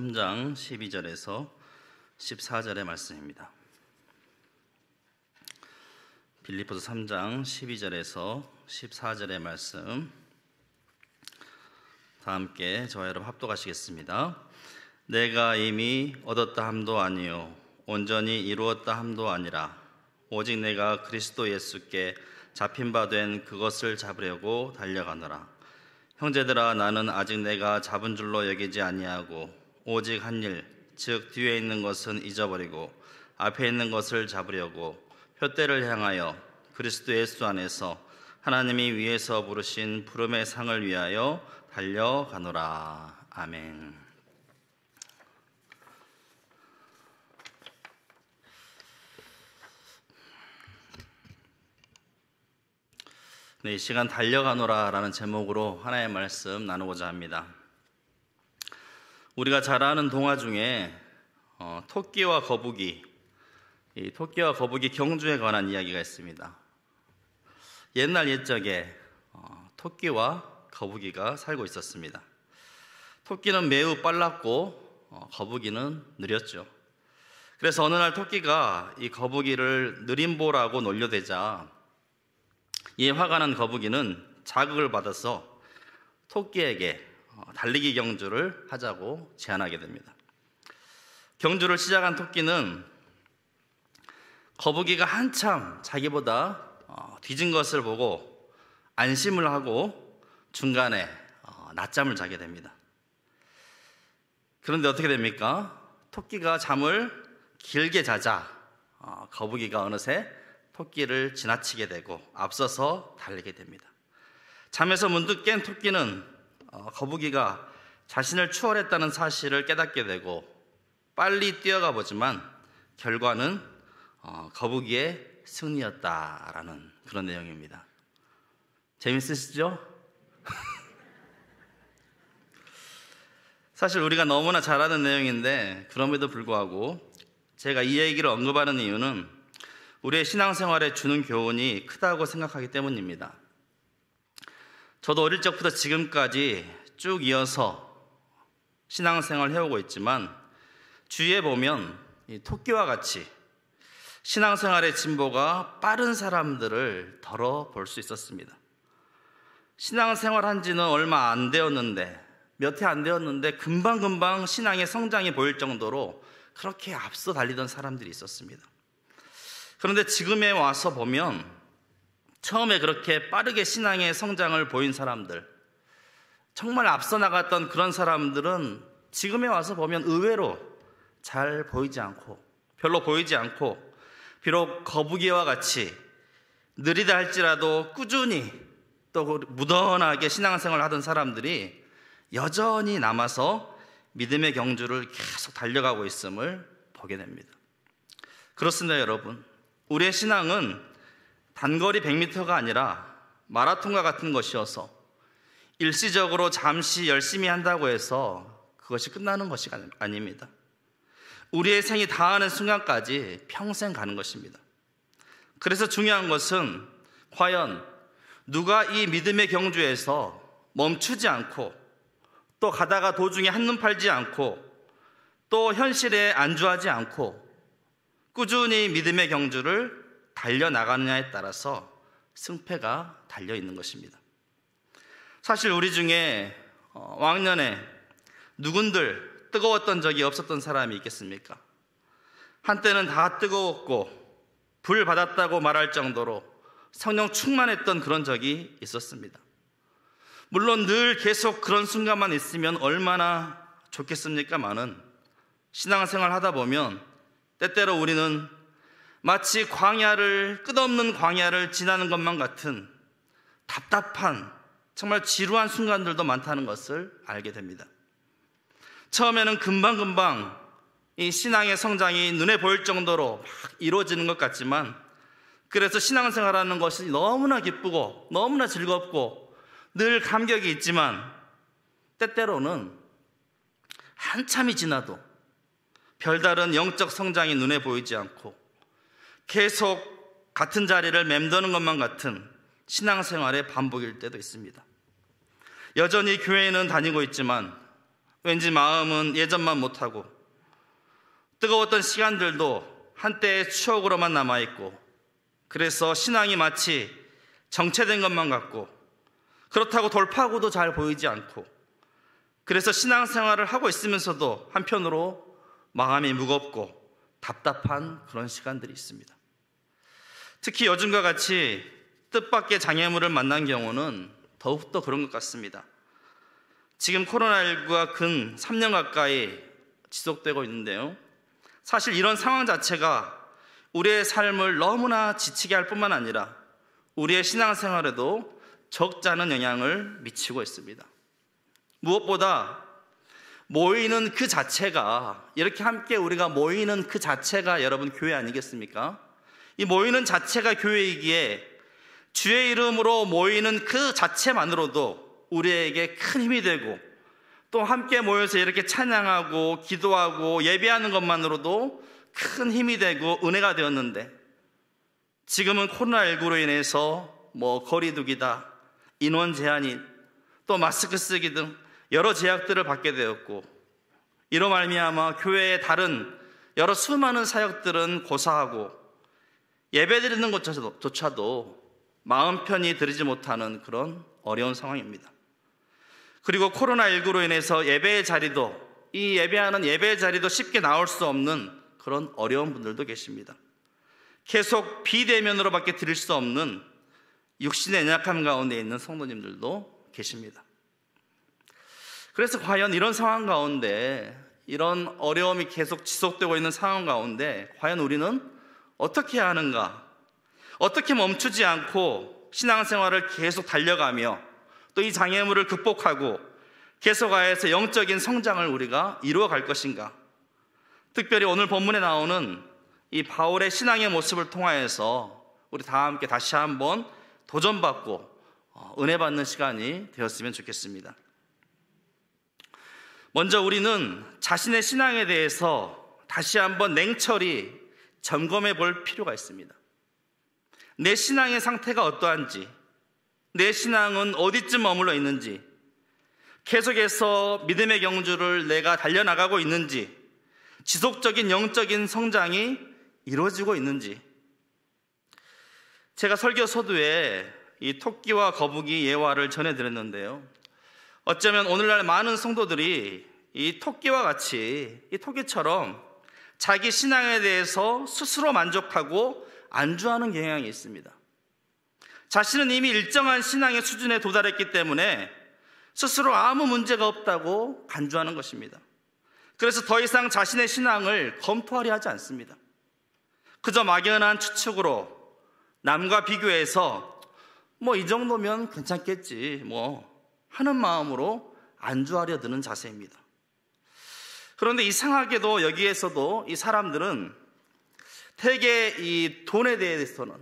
3장 12절에서 14절의 말씀입니다. 빌립보서 3장 12절에서 14절의 말씀 다 함께 저와 여러분 합독하시겠습니다. 내가 이미 얻었다 함도 아니요 온전히 이루었다 함도 아니라 오직 내가 그리스도 예수께 잡힌 바 된 그것을 잡으려고 달려가노라. 형제들아, 나는 아직 내가 잡은 줄로 여기지 아니하고 오직 한 일, 즉 뒤에 있는 것은 잊어버리고 앞에 있는 것을 잡으려고 표대를 향하여 그리스도 예수 안에서 하나님이 위에서 부르신 부름의 상을 위하여 달려가노라. 아멘. 네, 이 시간 달려가노라라는 제목으로 하나의 말씀 나누고자 합니다. 우리가 잘 아는 동화 중에 토끼와 거북이, 이 토끼와 거북이 경주에 관한 이야기가 있습니다. 옛날 옛적에 토끼와 거북이가 살고 있었습니다. 토끼는 매우 빨랐고 거북이는 느렸죠. 그래서 어느 날 토끼가 이 거북이를 느림보라고 놀려대자 이에 화가 난 거북이는 자극을 받아서 토끼에게 달리기 경주를 하자고 제안하게 됩니다. 경주를 시작한 토끼는 거북이가 한참 자기보다 뒤진 것을 보고 안심을 하고 중간에 낮잠을 자게 됩니다. 그런데 어떻게 됩니까? 토끼가 잠을 길게 자자 거북이가 어느새 토끼를 지나치게 되고 앞서서 달리게 됩니다. 잠에서 문득 깬 토끼는 거북이가 자신을 추월했다는 사실을 깨닫게 되고 빨리 뛰어가 보지만 결과는 거북이의 승리였다라는 그런 내용입니다. 재밌으시죠? 사실 우리가 너무나 잘 아는 내용인데 그럼에도 불구하고 제가 이 얘기를 언급하는 이유는 우리의 신앙생활에 주는 교훈이 크다고 생각하기 때문입니다. 저도 어릴 적부터 지금까지 쭉 이어서 신앙생활을 해오고 있지만 주위에 보면 이 토끼와 같이 신앙생활의 진보가 빠른 사람들을 덜어 볼 수 있었습니다. 신앙생활 한 지는 얼마 안 되었는데 몇 해 안 되었는데 금방금방 신앙의 성장이 보일 정도로 그렇게 앞서 달리던 사람들이 있었습니다. 그런데 지금에 와서 보면 처음에 그렇게 빠르게 신앙의 성장을 보인 사람들, 정말 앞서 나갔던 그런 사람들은 지금에 와서 보면 의외로 잘 보이지 않고 별로 보이지 않고 비록 거북이와 같이 느리다 할지라도 꾸준히 또 무던하게 신앙생활을 하던 사람들이 여전히 남아서 믿음의 경주를 계속 달려가고 있음을 보게 됩니다. 그렇습니다, 여러분. 우리의 신앙은 단거리 100m가 아니라 마라톤과 같은 것이어서 일시적으로 잠시 열심히 한다고 해서 그것이 끝나는 것이 아닙니다. 우리의 생이 다하는 순간까지 평생 가는 것입니다. 그래서 중요한 것은 과연 누가 이 믿음의 경주에서 멈추지 않고 또 가다가 도중에 한눈 팔지 않고 또 현실에 안주하지 않고 꾸준히 믿음의 경주를 달려나가느냐에 따라서 승패가 달려있는 것입니다. 사실 우리 중에 왕년에 누군들 뜨거웠던 적이 없었던 사람이 있겠습니까? 한때는 다 뜨거웠고 불 받았다고 말할 정도로 성령 충만했던 그런 적이 있었습니다. 물론 늘 계속 그런 순간만 있으면 얼마나 좋겠습니까마는 신앙생활 하다 보면 때때로 우리는 마치 끝없는 광야를 지나는 것만 같은 답답한 정말 지루한 순간들도 많다는 것을 알게 됩니다. 처음에는 금방금방 이 신앙의 성장이 눈에 보일 정도로 막 이루어지는 것 같지만 그래서 신앙생활하는 것이 너무나 기쁘고 너무나 즐겁고 늘 감격이 있지만 때때로는 한참이 지나도 별다른 영적 성장이 눈에 보이지 않고 계속 같은 자리를 맴도는 것만 같은 신앙생활의 반복일 때도 있습니다. 여전히 교회에는 다니고 있지만 왠지 마음은 예전만 못하고 뜨거웠던 시간들도 한때의 추억으로만 남아있고, 그래서 신앙이 마치 정체된 것만 같고, 그렇다고 돌파구도 잘 보이지 않고, 그래서 신앙생활을 하고 있으면서도 한편으로 마음이 무겁고 답답한 그런 시간들이 있습니다. 특히 요즘과 같이 뜻밖의 장애물을 만난 경우는 더욱더 그런 것 같습니다. 지금 코로나19가 근 3년 가까이 지속되고 있는데요, 사실 이런 상황 자체가 우리의 삶을 너무나 지치게 할 뿐만 아니라 우리의 신앙생활에도 적지 않은 영향을 미치고 있습니다. 무엇보다 모이는 그 자체가, 이렇게 함께 우리가 모이는 그 자체가 여러분 교회 아니겠습니까? 이 모이는 자체가 교회이기에 주의 이름으로 모이는 그 자체만으로도 우리에게 큰 힘이 되고, 또 함께 모여서 이렇게 찬양하고 기도하고 예배하는 것만으로도 큰 힘이 되고 은혜가 되었는데, 지금은 코로나19로 인해서 거리두기다, 인원 제한이, 또 마스크 쓰기 등 여러 제약들을 받게 되었고, 이로 말미암아 교회의 다른 여러 수많은 사역들은 고사하고 예배드리는 것조차도 마음 편히 드리지 못하는 그런 어려운 상황입니다. 그리고 코로나19로 인해서 예배의 자리도, 이 예배하는 예배의 자리도 쉽게 나올 수 없는 그런 어려운 분들도 계십니다. 계속 비대면으로밖에 드릴 수 없는 육신의 연약함 가운데 있는 성도님들도 계십니다. 그래서 과연 이런 상황 가운데, 이런 어려움이 계속 지속되고 있는 상황 가운데 과연 우리는 어떻게 해야 하는가? 어떻게 멈추지 않고 신앙생활을 계속 달려가며 또 이 장애물을 극복하고 계속하여서 영적인 성장을 우리가 이루어갈 것인가? 특별히 오늘 본문에 나오는 이 바울의 신앙의 모습을 통하여서 우리 다 함께 다시 한번 도전받고 은혜 받는 시간이 되었으면 좋겠습니다. 먼저 우리는 자신의 신앙에 대해서 다시 한번 냉철히 점검해 볼 필요가 있습니다. 내 신앙의 상태가 어떠한지, 내 신앙은 어디쯤 머물러 있는지, 계속해서 믿음의 경주를 내가 달려나가고 있는지, 지속적인 영적인 성장이 이루어지고 있는지. 제가 설교 서두에 이 토끼와 거북이 예화를 전해드렸는데요, 어쩌면 오늘날 많은 성도들이 이 토끼와 같이, 이 토끼처럼 자기 신앙에 대해서 스스로 만족하고 안주하는 경향이 있습니다. 자신은 이미 일정한 신앙의 수준에 도달했기 때문에 스스로 아무 문제가 없다고 간주하는 것입니다. 그래서 더 이상 자신의 신앙을 검토하려 하지 않습니다. 그저 막연한 추측으로 남과 비교해서 이 정도면 괜찮겠지 하는 마음으로 안주하려 드는 자세입니다. 그런데 이상하게도 여기에서도 이 사람들은 되게 이 돈에 대해서는,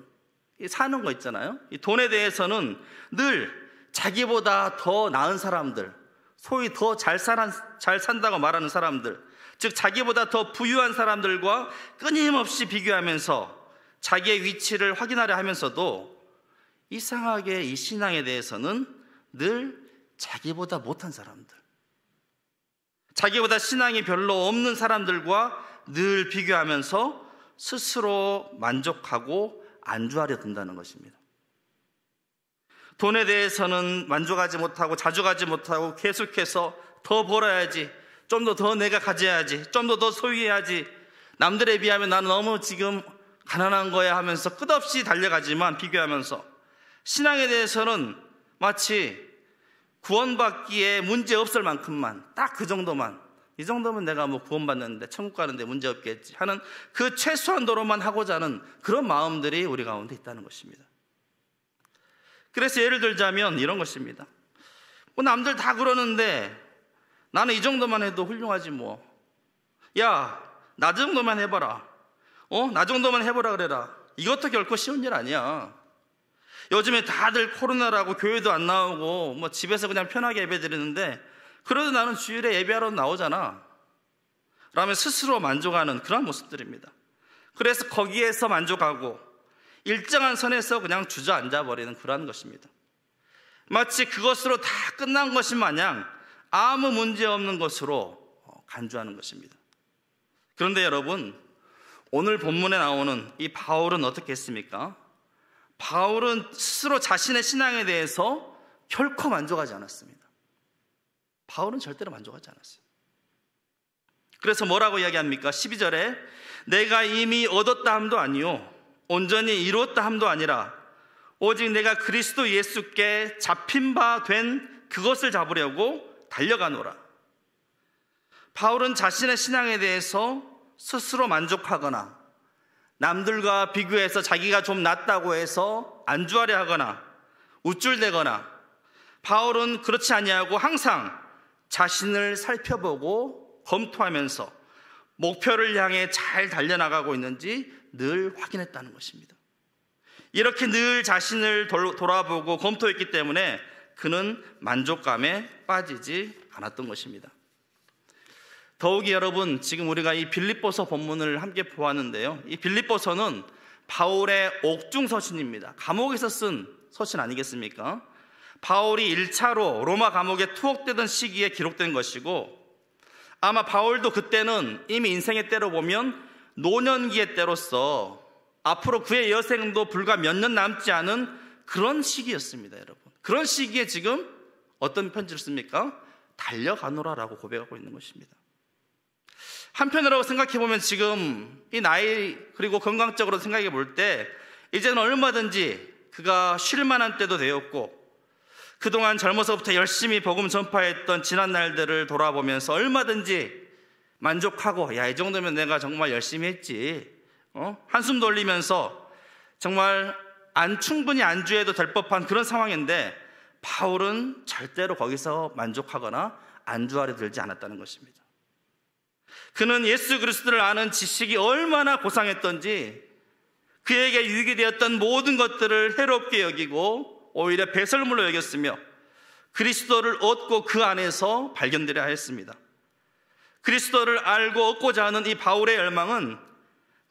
사는 거 있잖아요, 이 돈에 대해서는 늘 자기보다 더 나은 사람들, 소위 더 잘 산다고 말하는 사람들, 즉 자기보다 더 부유한 사람들과 끊임없이 비교하면서 자기의 위치를 확인하려 하면서도 이상하게 이 신앙에 대해서는 늘 자기보다 못한 사람들, 자기보다 신앙이 별로 없는 사람들과 늘 비교하면서 스스로 만족하고 안주하려 든다는 것입니다. 돈에 대해서는 만족하지 못하고 자족하지 못하고 계속해서 더 벌어야지, 좀 더 내가 가져야지, 좀 더 소유해야지, 남들에 비하면 나는 너무 지금 가난한 거야 하면서 끝없이 달려가지만 비교하면서, 신앙에 대해서는 마치 구원받기에 문제 없을 만큼만, 딱 그 정도만, 이 정도면 내가 구원받는데 천국 가는데 문제 없겠지 하는 그 최소한도로만 하고자 하는 그런 마음들이 우리 가운데 있다는 것입니다. 그래서 예를 들자면 이런 것입니다. 남들 다 그러는데 나는 이 정도만 해도 훌륭하지 야, 나 정도만 해봐라. 나 정도만 해보라 그래라. 이것도 결코 쉬운 일 아니야. 요즘에 다들 코로나라고 교회도 안 나오고 집에서 그냥 편하게 예배 드리는데, 그래도 나는 주일에 예배하러 나오잖아 라며 스스로 만족하는 그런 모습들입니다. 그래서 거기에서 만족하고 일정한 선에서 그냥 주저앉아 버리는 그러한 것입니다. 마치 그것으로 다 끝난 것이 마냥 아무 문제 없는 것으로 간주하는 것입니다. 그런데 여러분, 오늘 본문에 나오는 이 바울은 어떻게 했습니까? 바울은 스스로 자신의 신앙에 대해서 결코 만족하지 않았습니다. 바울은 절대로 만족하지 않았어요. 그래서 뭐라고 이야기합니까? 12절에 내가 이미 얻었다 함도 아니요 온전히 이루었다 함도 아니라 오직 내가 그리스도 예수께 잡힌 바 된 그것을 잡으려고 달려가노라. 바울은 자신의 신앙에 대해서 스스로 만족하거나 남들과 비교해서 자기가 좀 낫다고 해서 안주하려 하거나 우쭐대거나, 바울은 그렇지 아니하고 항상 자신을 살펴보고 검토하면서 목표를 향해 잘 달려나가고 있는지 늘 확인했다는 것입니다. 이렇게 늘 자신을 돌아보고 검토했기 때문에 그는 만족감에 빠지지 않았던 것입니다. 더욱이 여러분, 지금 우리가 이 빌립보서 본문을 함께 보았는데요, 이 빌립보서는 바울의 옥중 서신입니다. 감옥에서 쓴 서신 아니겠습니까? 바울이 1차로 로마 감옥에 투옥되던 시기에 기록된 것이고, 아마 바울도 그때는 이미 인생의 때로 보면 노년기의 때로서 앞으로 그의 여생도 불과 몇 년 남지 않은 그런 시기였습니다. 여러분, 그런 시기에 지금 어떤 편지를 씁니까? 달려가노라라고 고백하고 있는 것입니다. 한편으로 생각해보면 지금 이 나이 그리고 건강적으로 생각해 볼 때 이제는 얼마든지 그가 쉴 만한 때도 되었고, 그동안 젊어서부터 열심히 복음 전파했던 지난 날들을 돌아보면서 얼마든지 만족하고, 야, 이 정도면 내가 정말 열심히 했지, 한숨 돌리면서 정말 충분히 안주해도 될 법한 그런 상황인데, 바울은 절대로 거기서 만족하거나 안주하려 들지 않았다는 것입니다. 그는 예수 그리스도를 아는 지식이 얼마나 고상했던지 그에게 유익이 되었던 모든 것들을 해롭게 여기고 오히려 배설물로 여겼으며 그리스도를 얻고 그 안에서 발견되려 하였습니다. 그리스도를 알고 얻고자 하는 이 바울의 열망은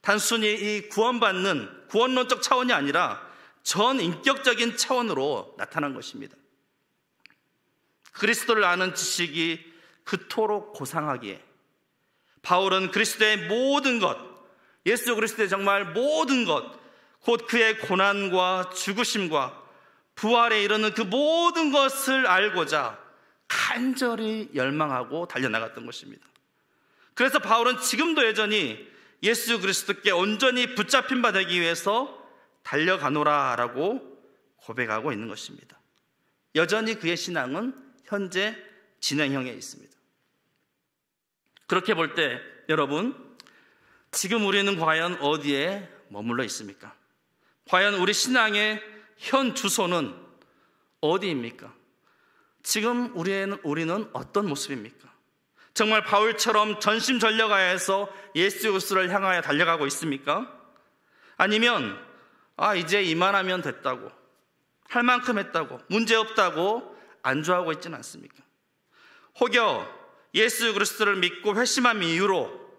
단순히 이 구원받는 구원론적 차원이 아니라 전 인격적인 차원으로 나타난 것입니다. 그리스도를 아는 지식이 그토록 고상하기에 바울은 그리스도의 모든 것, 예수 그리스도의 정말 모든 것, 곧 그의 고난과 죽으심과 부활에 이르는 그 모든 것을 알고자 간절히 열망하고 달려나갔던 것입니다. 그래서 바울은 지금도 여전히 예수 그리스도께 온전히 붙잡힌 바 되기 위해서 달려가노라라고 고백하고 있는 것입니다. 여전히 그의 신앙은 현재 진행형에 있습니다. 그렇게 볼 때 여러분, 지금 우리는 과연 어디에 머물러 있습니까? 과연 우리 신앙의 현 주소는 어디입니까? 지금 우리는 어떤 모습입니까? 정말 바울처럼 전심전력하여서 예수 그리스도를 향하여 달려가고 있습니까? 아니면 이제 이만하면 됐다고, 할 만큼 했다고, 문제없다고 안주하고 있지는 않습니까? 혹여 예수 그리스도를 믿고 회심한 이유로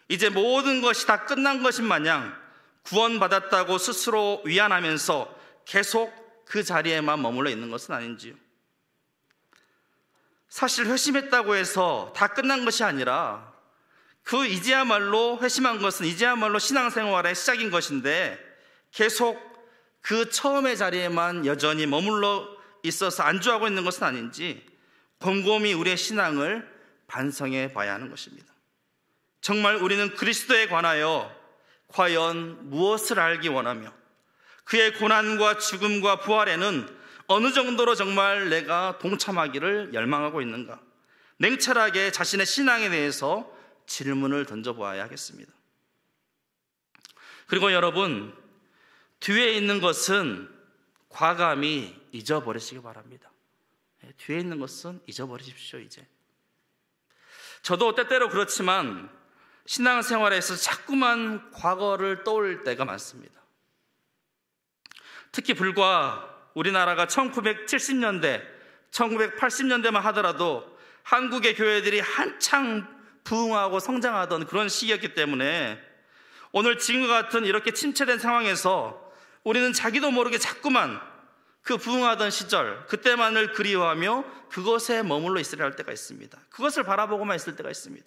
이제 모든 것이 다 끝난 것인 마냥 구원받았다고 스스로 위안하면서 계속 그 자리에만 머물러 있는 것은 아닌지요? 사실 회심했다고 해서 다 끝난 것이 아니라 이제야말로 회심한 것은 이제야말로 신앙생활의 시작인 것인데 계속 그 처음의 자리에만 여전히 머물러 있어서 안주하고 있는 것은 아닌지 곰곰이 우리의 신앙을 반성해 봐야 하는 것입니다. 정말 우리는 그리스도에 관하여 과연 무엇을 알기 원하며 그의 고난과 죽음과 부활에는 어느 정도로 정말 내가 동참하기를 열망하고 있는가? 냉철하게 자신의 신앙에 대해서 질문을 던져보아야 하겠습니다. 그리고 여러분, 뒤에 있는 것은 과감히 잊어버리시기 바랍니다. 뒤에 있는 것은 잊어버리십시오. 이제 저도 때때로 그렇지만 신앙생활에서 자꾸만 과거를 떠올릴 때가 많습니다. 특히 불과 우리나라가 1970년대, 1980년대만 하더라도 한국의 교회들이 한창 부흥하고 성장하던 그런 시기였기 때문에 오늘 지금과 같은 이렇게 침체된 상황에서 우리는 자기도 모르게 자꾸만 그 부흥하던 시절, 그때만을 그리워하며 그것에 머물러 있으려 할 때가 있습니다. 그것을 바라보고만 있을 때가 있습니다.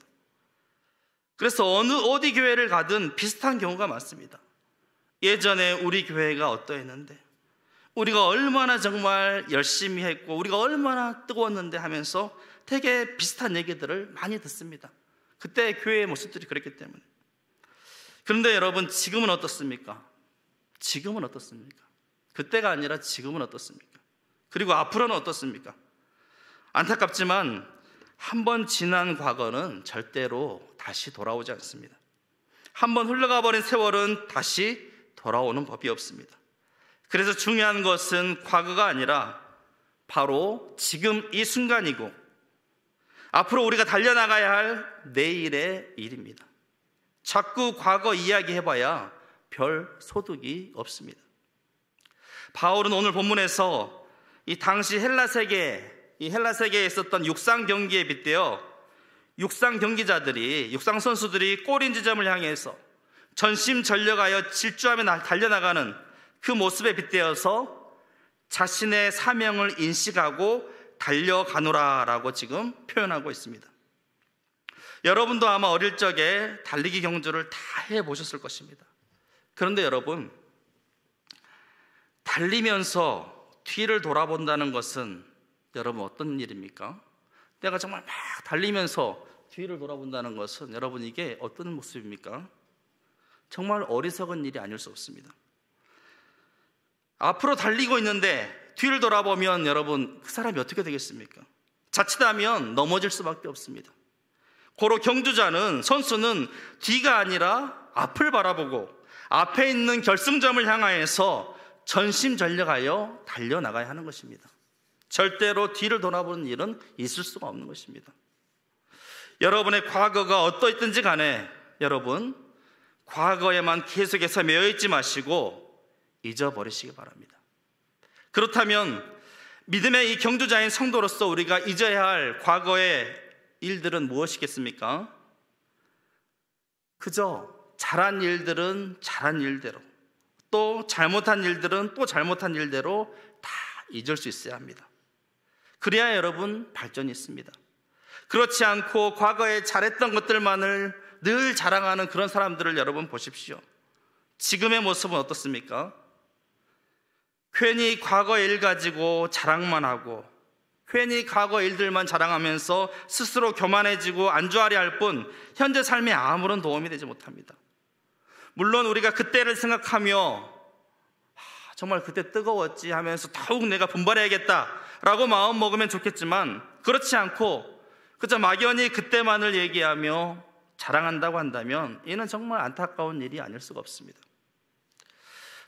그래서 어디 교회를 가든 비슷한 경우가 많습니다. 예전에 우리 교회가 어떠했는데, 우리가 얼마나 정말 열심히 했고, 우리가 얼마나 뜨거웠는데 하면서 되게 비슷한 얘기들을 많이 듣습니다. 그때 교회의 모습들이 그랬기 때문에. 그런데 여러분, 지금은 어떻습니까? 지금은 어떻습니까? 그때가 아니라 지금은 어떻습니까? 그리고 앞으로는 어떻습니까? 안타깝지만 한번 지난 과거는 절대로 다시 돌아오지 않습니다. 한번 흘러가 버린 세월은 다시 돌아오는 법이 없습니다. 그래서 중요한 것은 과거가 아니라 바로 지금 이 순간이고, 앞으로 우리가 달려나가야 할 내일의 일입니다. 자꾸 과거 이야기 해봐야 별 소득이 없습니다. 바울은 오늘 본문에서 이 당시 헬라 세계에 있었던 육상 경기에 빗대어 육상 경기자들이, 육상 선수들이 골인 지점을 향해서 전심전력하여 질주하며 달려나가는 그 모습에 빗대어서 자신의 사명을 인식하고 달려가노라라고 지금 표현하고 있습니다. 여러분도 아마 어릴 적에 달리기 경주를 다 해보셨을 것입니다. 그런데 여러분, 달리면서 뒤를 돌아본다는 것은 여러분 어떤 일입니까? 내가 정말 막 달리면서 뒤를 돌아본다는 것은 여러분 이게 어떤 모습입니까? 정말 어리석은 일이 아닐 수 없습니다. 앞으로 달리고 있는데 뒤를 돌아보면 여러분 그 사람이 어떻게 되겠습니까? 자칫하면 넘어질 수밖에 없습니다. 고로 경주자는, 선수는 뒤가 아니라 앞을 바라보고 앞에 있는 결승점을 향하여서 전심전력하여 달려나가야 하는 것입니다. 절대로 뒤를 돌아보는 일은 있을 수가 없는 것입니다. 여러분의 과거가 어떠했든지 간에 여러분 과거에만 계속해서 매여있지 마시고 잊어버리시기 바랍니다. 그렇다면 믿음의 이 경주자인 성도로서 우리가 잊어야 할 과거의 일들은 무엇이겠습니까? 그저 잘한 일들은 잘한 일대로, 또 잘못한 일들은 또 잘못한 일대로 다 잊을 수 있어야 합니다. 그래야 여러분 발전이 있습니다. 그렇지 않고 과거에 잘했던 것들만을 늘 자랑하는 그런 사람들을 여러분 보십시오. 지금의 모습은 어떻습니까? 괜히 과거 일 가지고 자랑만 하고, 괜히 과거 일들만 자랑하면서 스스로 교만해지고 안주하려 할 뿐 현재 삶에 아무런 도움이 되지 못합니다. 물론 우리가 그때를 생각하며 정말 그때 뜨거웠지 하면서 더욱 내가 분발해야겠다라고 마음 먹으면 좋겠지만, 그렇지 않고 그저 막연히 그때만을 얘기하며 자랑한다고 한다면 이는 정말 안타까운 일이 아닐 수가 없습니다.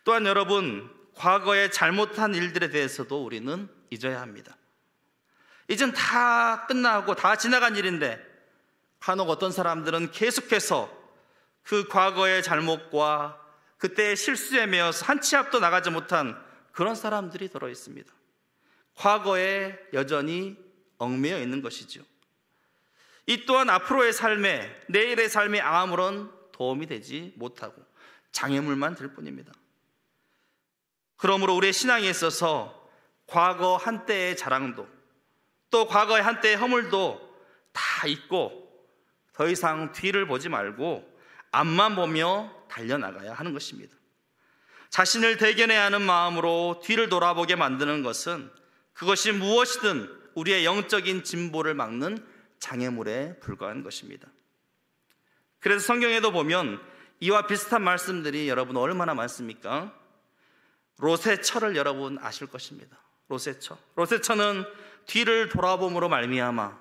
또한 여러분, 과거의 잘못한 일들에 대해서도 우리는 잊어야 합니다. 이젠 다 끝나고 다 지나간 일인데 간혹 어떤 사람들은 계속해서 그 과거의 잘못과 그때의 실수에 매여서 한 치 앞도 나가지 못한 그런 사람들이 들어있습니다. 과거에 여전히 얽매여 있는 것이죠. 이 또한 앞으로의 삶에, 내일의 삶에 아무런 도움이 되지 못하고 장애물만 될 뿐입니다. 그러므로 우리의 신앙에 있어서 과거 한때의 자랑도, 또 과거의 한때의 허물도 다 잊고 더 이상 뒤를 보지 말고 앞만 보며 달려나가야 하는 것입니다. 자신을 대견해야 하는 마음으로 뒤를 돌아보게 만드는 것은 그것이 무엇이든 우리의 영적인 진보를 막는 장애물에 불과한 것입니다. 그래서 성경에도 보면 이와 비슷한 말씀들이 여러분 얼마나 많습니까? 롯의 처를 여러분 아실 것입니다. 롯의 처는 뒤를 돌아봄으로 말미암아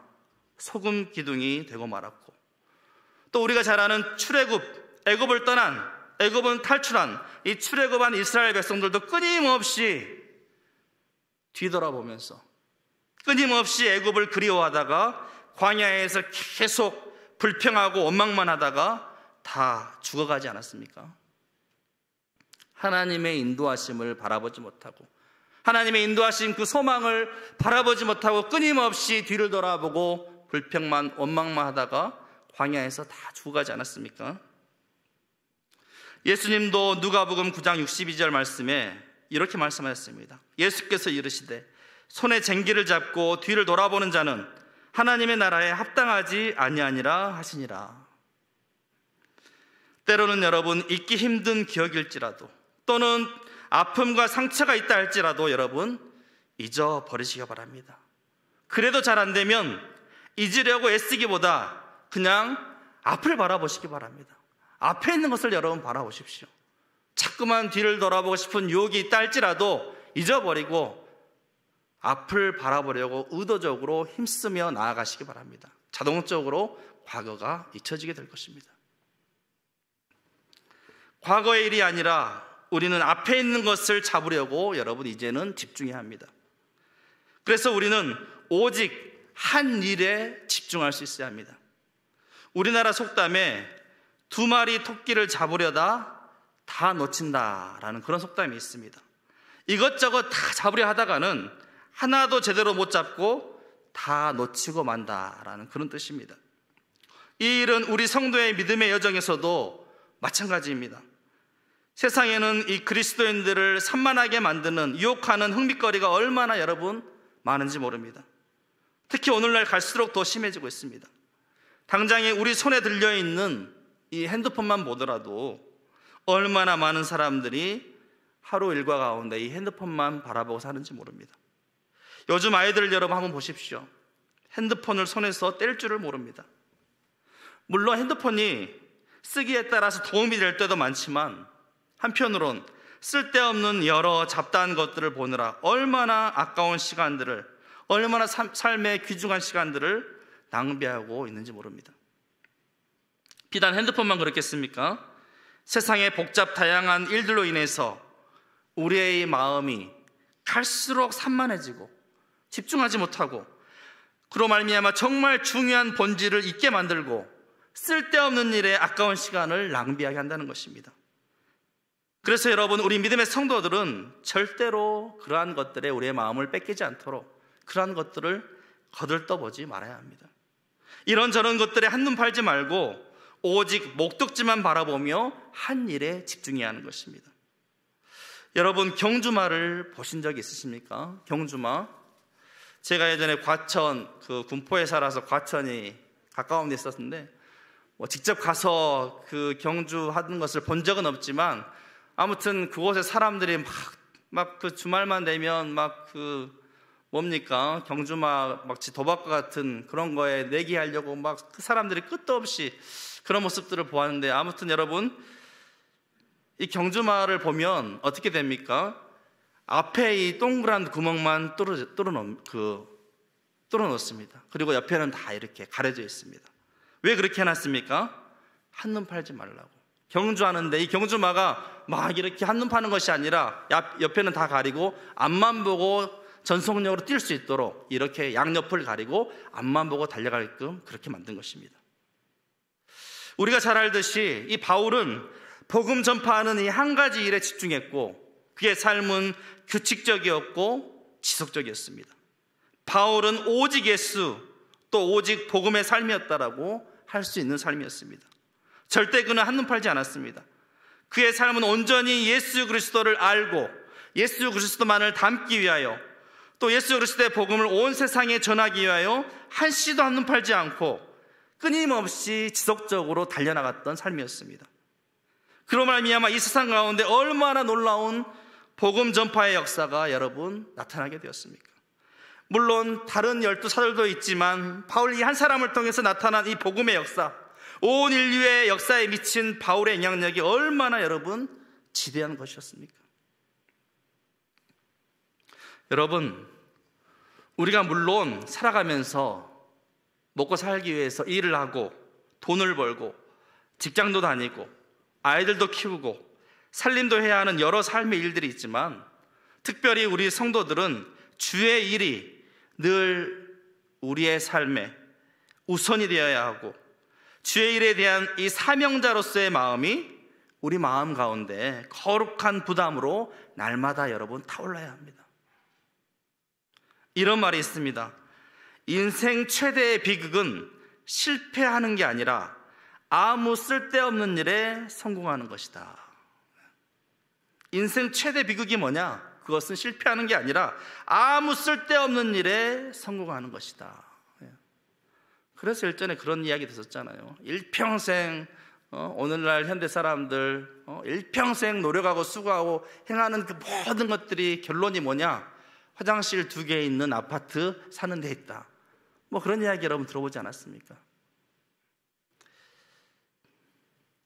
소금 기둥이 되고 말았고, 또 우리가 잘 아는 애굽을 떠난, 애굽은 탈출한 이 출애굽한 이스라엘 백성들도 끊임없이 뒤돌아보면서 끊임없이 애굽을 그리워하다가 광야에서 계속 불평하고 원망만 하다가 다 죽어가지 않았습니까? 하나님의 인도하심을 바라보지 못하고, 하나님의 인도하신 그 소망을 바라보지 못하고 끊임없이 뒤를 돌아보고 불평만 원망만 하다가 광야에서 다 죽어가지 않았습니까? 예수님도 누가복음 9장 62절 말씀에 이렇게 말씀하셨습니다. 예수께서 이르시되 손에 쟁기를 잡고 뒤를 돌아보는 자는 하나님의 나라에 합당하지 아니하니라 하시니라. 때로는 여러분, 잊기 힘든 기억일지라도 또는 아픔과 상처가 있다 할지라도 여러분 잊어버리시기 바랍니다. 그래도 잘 안 되면 잊으려고 애쓰기보다 그냥 앞을 바라보시기 바랍니다. 앞에 있는 것을 여러분 바라보십시오. 자꾸만 뒤를 돌아보고 싶은 유혹이 있다 할지라도 잊어버리고 앞을 바라보려고 의도적으로 힘쓰며 나아가시기 바랍니다. 자동적으로 과거가 잊혀지게 될 것입니다. 과거의 일이 아니라 우리는 앞에 있는 것을 잡으려고 여러분 이제는 집중해야 합니다. 그래서 우리는 오직 한 일에 집중할 수 있어야 합니다. 우리나라 속담에 두 마리 토끼를 잡으려다 다 놓친다라는 그런 속담이 있습니다. 이것저것 다 잡으려 하다가는 하나도 제대로 못 잡고 다 놓치고 만다라는 그런 뜻입니다. 이 일은 우리 성도의 믿음의 여정에서도 마찬가지입니다. 세상에는 이 그리스도인들을 산만하게 만드는 유혹하는 흥미거리가 얼마나 여러분 많은지 모릅니다. 특히 오늘날 갈수록 더 심해지고 있습니다. 당장에 우리 손에 들려있는 이 핸드폰만 보더라도 얼마나 많은 사람들이 하루 일과 가운데 이 핸드폰만 바라보고 사는지 모릅니다. 요즘 아이들 여러분 한번 보십시오. 핸드폰을 손에서 뗄 줄을 모릅니다. 물론 핸드폰이 쓰기에 따라서 도움이 될 때도 많지만 한편으론 쓸데없는 여러 잡다한 것들을 보느라 얼마나 아까운 시간들을, 얼마나 삶의 귀중한 시간들을 낭비하고 있는지 모릅니다. 비단 핸드폰만 그렇겠습니까? 세상의 복잡 다양한 일들로 인해서 우리의 마음이 갈수록 산만해지고 집중하지 못하고 그로 말미암아 정말 중요한 본질을 잊게 만들고 쓸데없는 일에 아까운 시간을 낭비하게 한다는 것입니다. 그래서 여러분, 우리 믿음의 성도들은 절대로 그러한 것들에 우리의 마음을 뺏기지 않도록 그러한 것들을 거들떠보지 말아야 합니다. 이런저런 것들에 한눈 팔지 말고 오직 목적지만 바라보며 한 일에 집중해야 하는 것입니다. 여러분, 경주마를 보신 적이 있으십니까? 경주마. 제가 예전에 과천, 군포에 살아서 과천이 가까운 데 있었는데 직접 가서 그 경주하는 것을 본 적은 없지만 아무튼 그곳에 사람들이 막 그 주말만 되면 경주마 마치 도박과 같은 그런 거에 내기하려고 막 그 사람들이 끝도 없이 그런 모습들을 보았는데, 아무튼 여러분, 이 경주마를 보면 어떻게 됩니까? 앞에 이 동그란 구멍만 뚫어놓습니다. 그리고 옆에는 다 이렇게 가려져 있습니다. 왜 그렇게 해놨습니까? 한눈 팔지 말라고. 경주하는데 이 경주마가 막 이렇게 한눈 파는 것이 아니라 옆에는 다 가리고 앞만 보고 전속력으로 뛸 수 있도록 이렇게 양옆을 가리고 앞만 보고 달려가게끔 그렇게 만든 것입니다. 우리가 잘 알듯이 이 바울은 복음 전파하는 이 한 가지 일에 집중했고 그의 삶은 규칙적이었고 지속적이었습니다. 바울은 오직 예수, 또 오직 복음의 삶이었다라고 할 수 있는 삶이었습니다. 절대 그는 한눈 팔지 않았습니다. 그의 삶은 온전히 예수 그리스도를 알고 예수 그리스도만을 담기 위하여, 또 예수 그리스도의 복음을 온 세상에 전하기 위하여 한시도 한눈 팔지 않고 끊임없이 지속적으로 달려나갔던 삶이었습니다. 그로 말미암아 이 세상 가운데 얼마나 놀라운 복음 전파의 역사가 여러분 나타나게 되었습니까? 물론 다른 12사도도 있지만 바울 이 한 사람을 통해서 나타난 이 복음의 역사, 온 인류의 역사에 미친 바울의 영향력이 얼마나 여러분 지대한 것이었습니까? 여러분, 우리가 물론 살아가면서 먹고 살기 위해서 일을 하고 돈을 벌고 직장도 다니고 아이들도 키우고 살림도 해야 하는 여러 삶의 일들이 있지만, 특별히 우리 성도들은 주의 일이 늘 우리의 삶에 우선이 되어야 하고 주의 일에 대한 이 사명자로서의 마음이 우리 마음 가운데 거룩한 부담으로 날마다 여러분 타올라야 합니다. 이런 말이 있습니다. 인생 최대의 비극은 실패하는 게 아니라 아무 쓸데없는 일에 성공하는 것이다. 인생 최대 비극이 뭐냐? 그것은 실패하는 게 아니라 아무 쓸데없는 일에 성공하는 것이다. 그래서 일전에 그런 이야기 들었잖아요. 일평생 오늘날 현대 사람들 일평생 노력하고 수고하고 행하는 그 모든 것들이 결론이 뭐냐? 화장실 2개 있는 아파트 사는 데 있다. 뭐 그런 이야기 여러분 들어보지 않았습니까?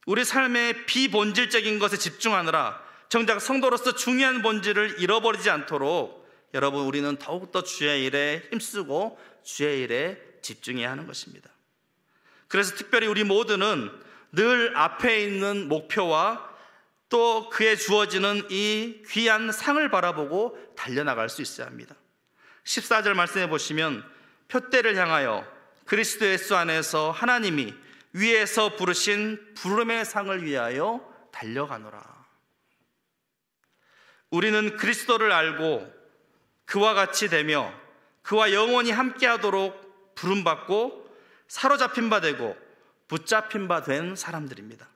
우리 삶의 비본질적인 것에 집중하느라 정작 성도로서 중요한 본질을 잃어버리지 않도록 여러분, 우리는 더욱더 주의 일에 힘쓰고 주의 일에 집중해야 하는 것입니다. 그래서 특별히 우리 모두는 늘 앞에 있는 목표와 또 그에 주어지는 이 귀한 상을 바라보고 달려나갈 수 있어야 합니다. 14절 말씀해 보시면 표대를 향하여 그리스도 예수 안에서 하나님이 위에서 부르신 부름의 상을 위하여 달려가노라. 우리는 그리스도를 알고 그와 같이 되며 그와 영원히 함께하도록 부름받고 사로잡힌 바 되고 붙잡힌 바 된 사람들입니다.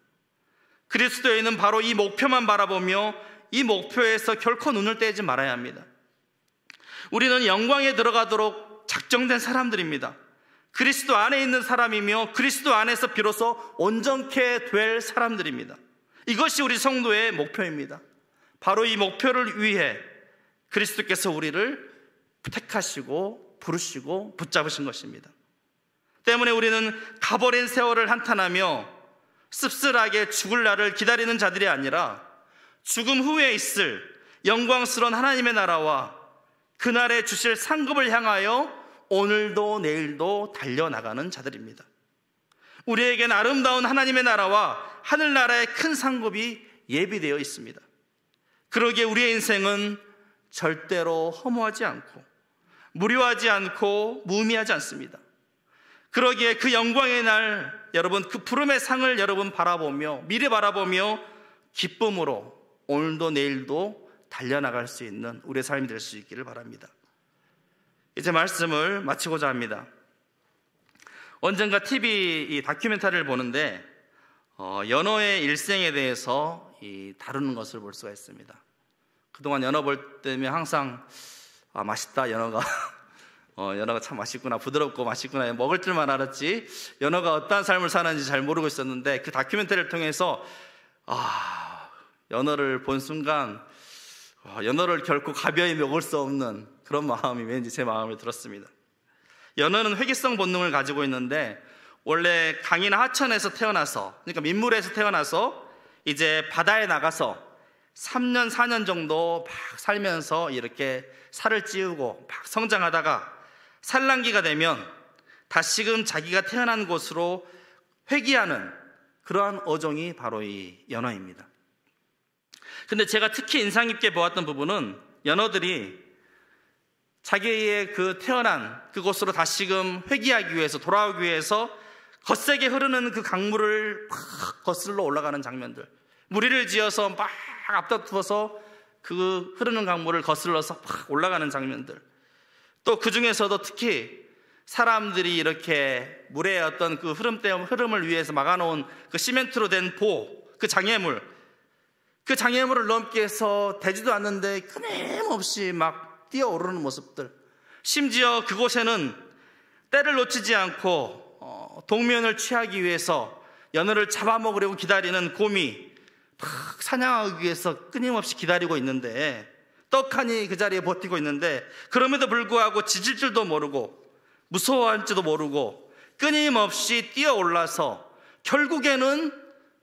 그리스도에는 바로 이 목표만 바라보며 이 목표에서 결코 눈을 떼지 말아야 합니다. 우리는 영광에 들어가도록 작정된 사람들입니다. 그리스도 안에 있는 사람이며 그리스도 안에서 비로소 온전케 될 사람들입니다. 이것이 우리 성도의 목표입니다. 바로 이 목표를 위해 그리스도께서 우리를 택하시고 부르시고 붙잡으신 것입니다. 때문에 우리는 가버린 세월을 한탄하며 씁쓸하게 죽을 날을 기다리는 자들이 아니라 죽음 후에 있을 영광스러운 하나님의 나라와 그날에 주실 상급을 향하여 오늘도 내일도 달려나가는 자들입니다. 우리에겐 아름다운 하나님의 나라와 하늘나라의 큰 상급이 예비되어 있습니다. 그러기에 우리의 인생은 절대로 허무하지 않고 무료하지 않고 무의미하지 않습니다. 그러기에 그 영광의 날 여러분, 그 부름의 상을 여러분 바라보며 미리 바라보며 기쁨으로 오늘도 내일도 달려나갈 수 있는 우리의 삶이 될 수 있기를 바랍니다. 이제 말씀을 마치고자 합니다. 언젠가 TV 이 다큐멘터리를 보는데 연어의 일생에 대해서 다루는 것을 볼 수가 있습니다. 그동안 연어 볼 때면 항상 맛있다, 연어가 연어가 참 맛있구나, 부드럽고 맛있구나, 먹을 줄만 알았지 연어가 어떠한 삶을 사는지 잘 모르고 있었는데 그 다큐멘터리를 통해서 연어를 본 순간 연어를 결코 가벼이 먹을 수 없는 그런 마음이 왠지 제 마음에 들었습니다. 연어는 회귀성 본능을 가지고 있는데 원래 강이나 하천에서 태어나서, 그러니까 민물에서 태어나서 이제 바다에 나가서 3년 4년 정도 막 살면서 이렇게 살을 찌우고 막 성장하다가 산란기가 되면 다시금 자기가 태어난 곳으로 회귀하는 그러한 어종이 바로 이 연어입니다. 근데 제가 특히 인상 깊게 보았던 부분은 연어들이 자기의 그 태어난 그곳으로 다시금 회귀하기 위해서, 돌아오기 위해서 거세게 흐르는 그 강물을 막 거슬러 올라가는 장면들, 무리를 지어서 막 앞다투어서 그 흐르는 강물을 거슬러서 막 올라가는 장면들, 또 그 중에서도 특히 사람들이 이렇게 물의 어떤 그 흐름을 위해서 막아놓은 그 시멘트로 된 그 장애물, 그 장애물을 넘기 위해서 되지도 않는데 끊임없이 막 뛰어오르는 모습들, 심지어 그곳에는 때를 놓치지 않고 동면을 취하기 위해서 연어를 잡아먹으려고 기다리는 곰이 막 사냥하기 위해서 끊임없이 기다리고 있는데, 떡하니 그 자리에 버티고 있는데 그럼에도 불구하고 짖을 줄도 모르고 무서워할지도 모르고 끊임없이 뛰어올라서 결국에는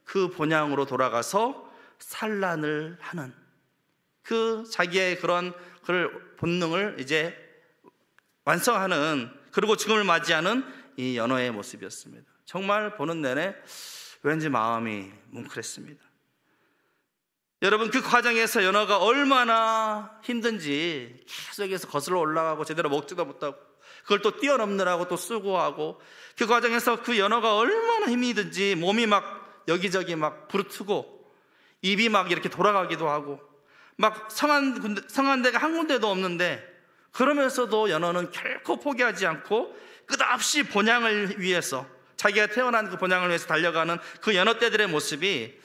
그 본향으로 돌아가서 산란을 하는 그 자기의 그런 본능을 이제 완성하는, 그리고 죽음을 맞이하는 이 연어의 모습이었습니다. 정말 보는 내내 왠지 마음이 뭉클했습니다. 여러분, 그 과정에서 연어가 얼마나 힘든지 계속해서 거슬러 올라가고 제대로 먹지도 못하고 그걸 또 뛰어넘느라고 또 수고하고, 그 과정에서 그 연어가 얼마나 힘이 든지 몸이 막 여기저기 막 부르트고 입이 막 이렇게 돌아가기도 하고 막 성한 데가 한 군데도 없는데, 그러면서도 연어는 결코 포기하지 않고 끝없이 본향을 위해서, 자기가 태어난 그 본향을 위해서 달려가는 그 연어떼들의 모습이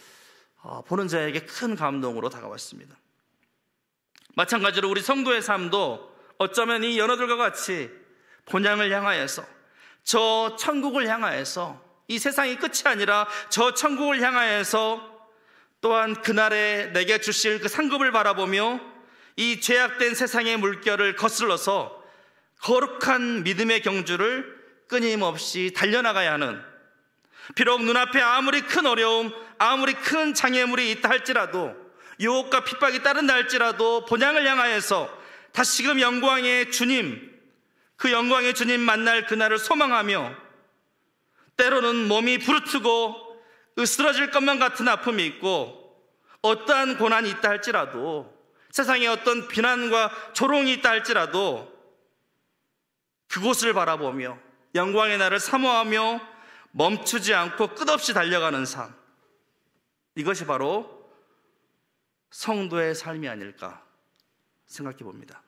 보는 자에게 큰 감동으로 다가왔습니다. 마찬가지로 우리 성도의 삶도 어쩌면 이 연어들과 같이 본향을 향하여서, 저 천국을 향하여서, 이 세상이 끝이 아니라 저 천국을 향하여서 또한 그날에 내게 주실 그 상급을 바라보며 이 죄악된 세상의 물결을 거슬러서 거룩한 믿음의 경주를 끊임없이 달려나가야 하는, 비록 눈앞에 아무리 큰 어려움, 아무리 큰 장애물이 있다 할지라도, 유혹과 핍박이 따른다 할지라도 본향을 향하여서 다시금 영광의 주님, 그 영광의 주님 만날 그날을 소망하며, 때로는 몸이 부르트고 으스러질 것만 같은 아픔이 있고 어떠한 고난이 있다 할지라도, 세상에 어떤 비난과 조롱이 있다 할지라도 그곳을 바라보며 영광의 날을 사모하며 멈추지 않고 끝없이 달려가는 삶, 이것이 바로 성도의 삶이 아닐까 생각해 봅니다.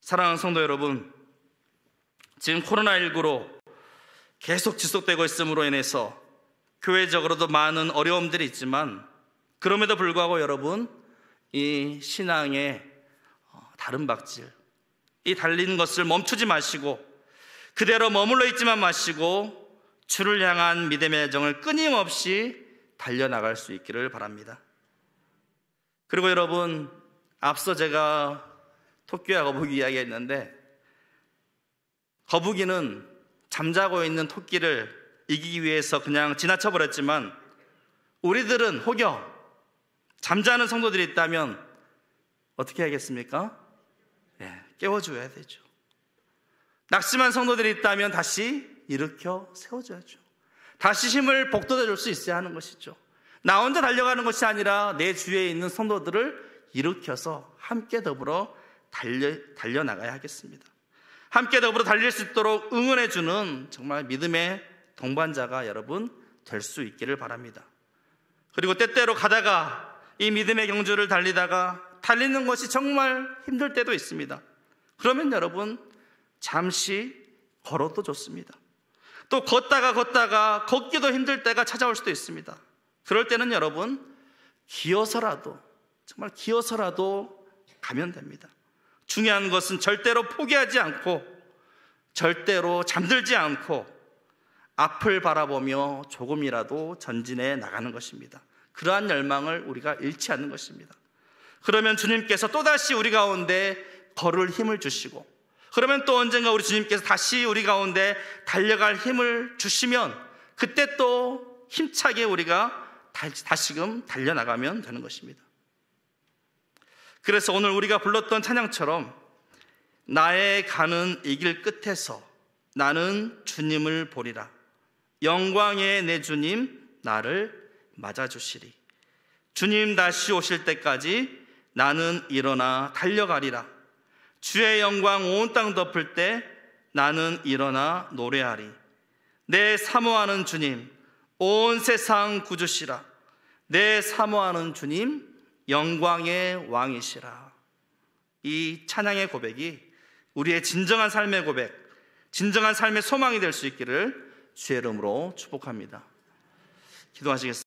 사랑하는 성도 여러분, 지금 코로나19로 계속 지속되고 있음으로 인해서 교회적으로도 많은 어려움들이 있지만, 그럼에도 불구하고 여러분, 이 신앙의 다른 박질, 이 달리는 것을 멈추지 마시고 그대로 머물러 있지만 마시고 주를 향한 믿음의 애정을 끊임없이 달려나갈 수 있기를 바랍니다. 그리고 여러분, 앞서 제가 토끼와 거북이 이야기했는데, 거북이는 잠자고 있는 토끼를 이기기 위해서 그냥 지나쳐 버렸지만, 우리들은 혹여 잠자는 성도들이 있다면 어떻게 해야겠습니까? 깨워줘야 되죠. 낙심한 성도들이 있다면 다시 일으켜 세워줘야죠. 다시 힘을 북돋아줄 수 있어야 하는 것이죠. 나 혼자 달려가는 것이 아니라 내 주위에 있는 성도들을 일으켜서 함께 더불어 달려나가야 하겠습니다. 함께 더불어 달릴 수 있도록 응원해주는 정말 믿음의 동반자가 여러분 될 수 있기를 바랍니다. 그리고 때때로 가다가 이 믿음의 경주를 달리다가 달리는 것이 정말 힘들 때도 있습니다. 그러면 여러분 잠시 걸어도 좋습니다. 또 걷다가 걷기도 힘들 때가 찾아올 수도 있습니다. 그럴 때는 여러분 기어서라도, 정말 기어서라도 가면 됩니다. 중요한 것은 절대로 포기하지 않고, 절대로 잠들지 않고 앞을 바라보며 조금이라도 전진해 나가는 것입니다. 그러한 열망을 우리가 잃지 않는 것입니다. 그러면 주님께서 또다시 우리 가운데 걸을 힘을 주시고, 그러면 또 언젠가 우리 주님께서 다시 우리 가운데 달려갈 힘을 주시면 그때 또 힘차게 우리가 다시금 달려나가면 되는 것입니다. 그래서 오늘 우리가 불렀던 찬양처럼 나의 가는 이 길 끝에서 나는 주님을 보리라. 영광의 내 주님 나를 맞아주시리. 주님 다시 오실 때까지 나는 일어나 달려가리라. 주의 영광 온 땅 덮을 때 나는 일어나 노래하리. 내 사모하는 주님 온 세상 구주시라. 내 사모하는 주님 영광의 왕이시라. 이 찬양의 고백이 우리의 진정한 삶의 고백, 진정한 삶의 소망이 될 수 있기를 주의 이름으로 축복합니다. 기도하시겠습니다.